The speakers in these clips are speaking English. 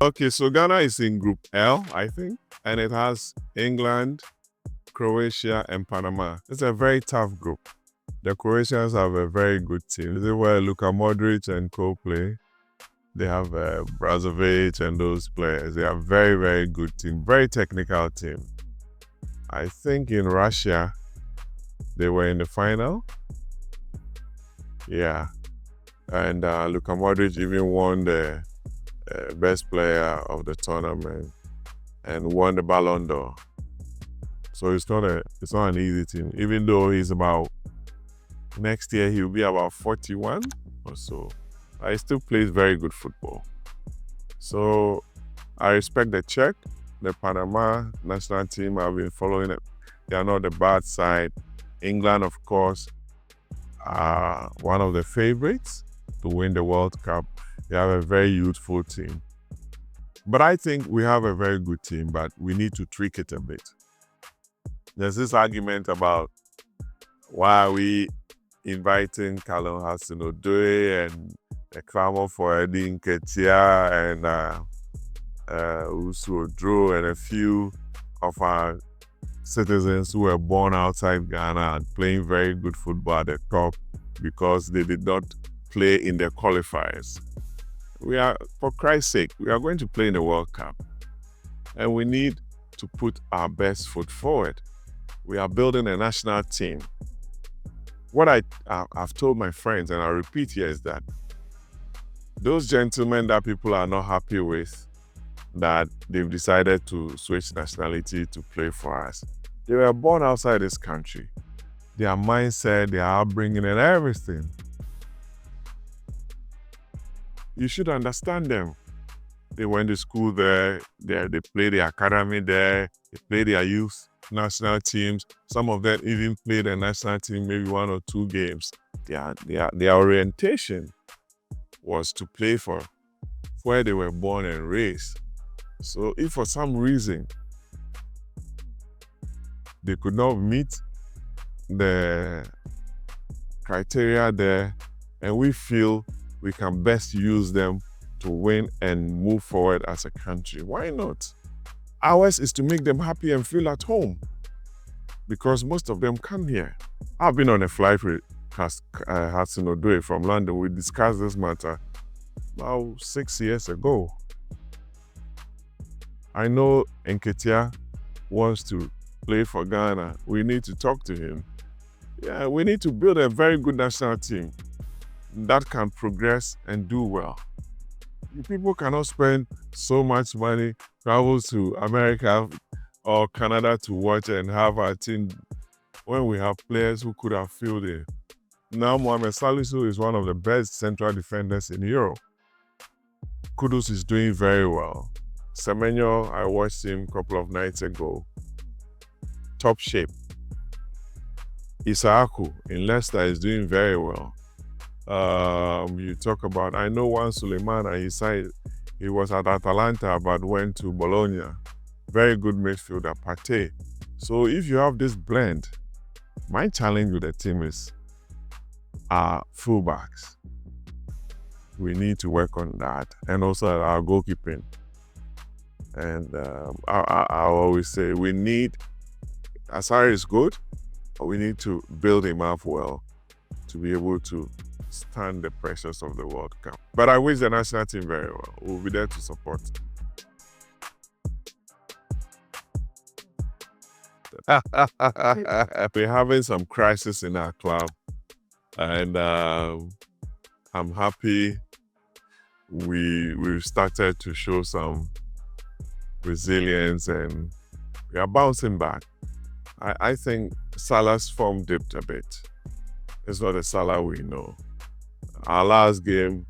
Okay, so Ghana is in Group L, I think, and it has England, Croatia, and Panama. It's a very tough group. The Croatians have a very good team. This is where Luka Modric and co play. They have Brazovic and those players. They are very, very good team, very technical team. I think in Russia, they were in the final. Yeah. And Luka Modric even won the best player of the tournament and won the Ballon d'Or. So it's not an easy team. Even though he's about next year he'll be about 41 or so. He still plays very good football. So I respect the Czech, the Panama national team. I've been following it. They are not the bad side. England, of course, are one of the favorites to win the World Cup. They have a very youthful team. But I think we have a very good team, but we need to tweak it a bit. There's this argument about why are we inviting Callum Hudson-Odoi and the clamor for Eddie Nketiah and Usu Odro and a few of our citizens who were born outside Ghana and playing very good football at the top because they did not play in the qualifiers. For Christ's sake, we are going to play in the World Cup and we need to put our best foot forward. We are building a national team. What I've told my friends, and I'll repeat here, is that those gentlemen that people are not happy with, that they've decided to switch nationality to play for us, they were born outside this country. Their mindset, their upbringing, and everything. You should understand them. They went to school there, they played the academy there, they played their youth national teams. Some of them even played a national team, maybe 1 or 2 games. Their orientation was to play for where they were born and raised. So if for some reason they could not meet the criteria there, and we feel we can best use them to win and move forward as a country, why not? Ours is to make them happy and feel at home, because most of them come here. I've been on a flight with Hudson-Odoi from London. We discussed this matter about 6 years ago. I know Nketiah wants to play for Ghana. We need to talk to him. Yeah, we need to build a very good national team that can progress and do well. People cannot spend so much money, travel to America or Canada to watch and have our team when we have players who could have filled in. Now Mohamed Salisu is one of the best central defenders in Europe. Kudus is doing very well. Semenyo, I watched him a couple of nights ago. Top shape. Isaaku in Leicester is doing very well. You talk about, I know Juan Suleiman, he was at Atalanta but went to Bologna. Very good midfielder, Partey. So if you have this blend, my challenge with the team is our fullbacks. We need to work on that, and also our goalkeeping. And I always say we need, Asari is good, but we need to build him up well to be able to stand the pressures of the World Cup. But I wish the national team very well. We'll be there to support. We're having some crisis in our club, and I'm happy we've started to show some resilience and we are bouncing back. I think Salah's form dipped a bit. It's not the Salah we know. Our last game,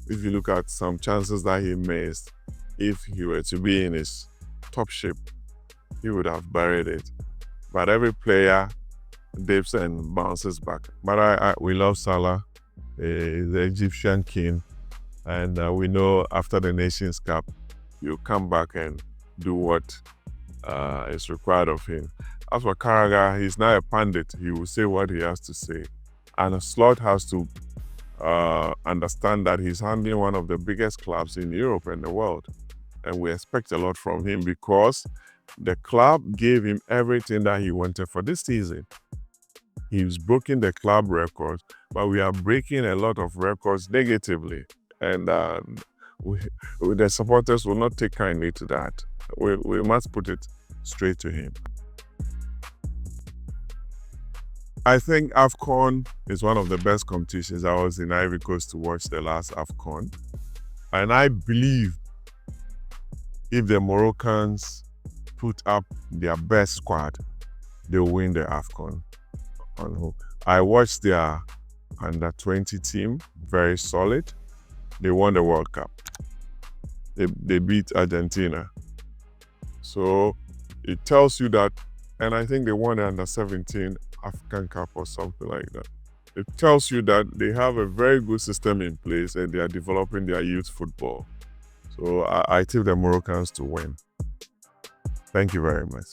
if you look at some chances that he missed, if he were to be in his top shape, he would have buried it. But every player dips and bounces back. But we love Salah. He's the Egyptian king. And we know after the Nations Cup, he'll come back and do what is required of him. As for Carragher, he's now a pundit. He will say what he has to say. And Slot has to understand that he's handling one of the biggest clubs in Europe and the world. and we expect a lot from him because the club gave him everything that he wanted for this season. He's broken the club records, but we are breaking a lot of records negatively. And the supporters will not take kindly to that. We must put it straight to him. I think AFCON is one of the best competitions. I was in Ivory Coast to watch the last AFCON. And I believe if the Moroccans put up their best squad, they'll win the AFCON. I watched their under-20 team, very solid. They won the World Cup. They beat Argentina. So it tells you that, and I think they won the under-17 African Cup or something like that. It tells you that they have a very good system in place and they are developing their youth football. So I tip the Moroccans to win. Thank you very much.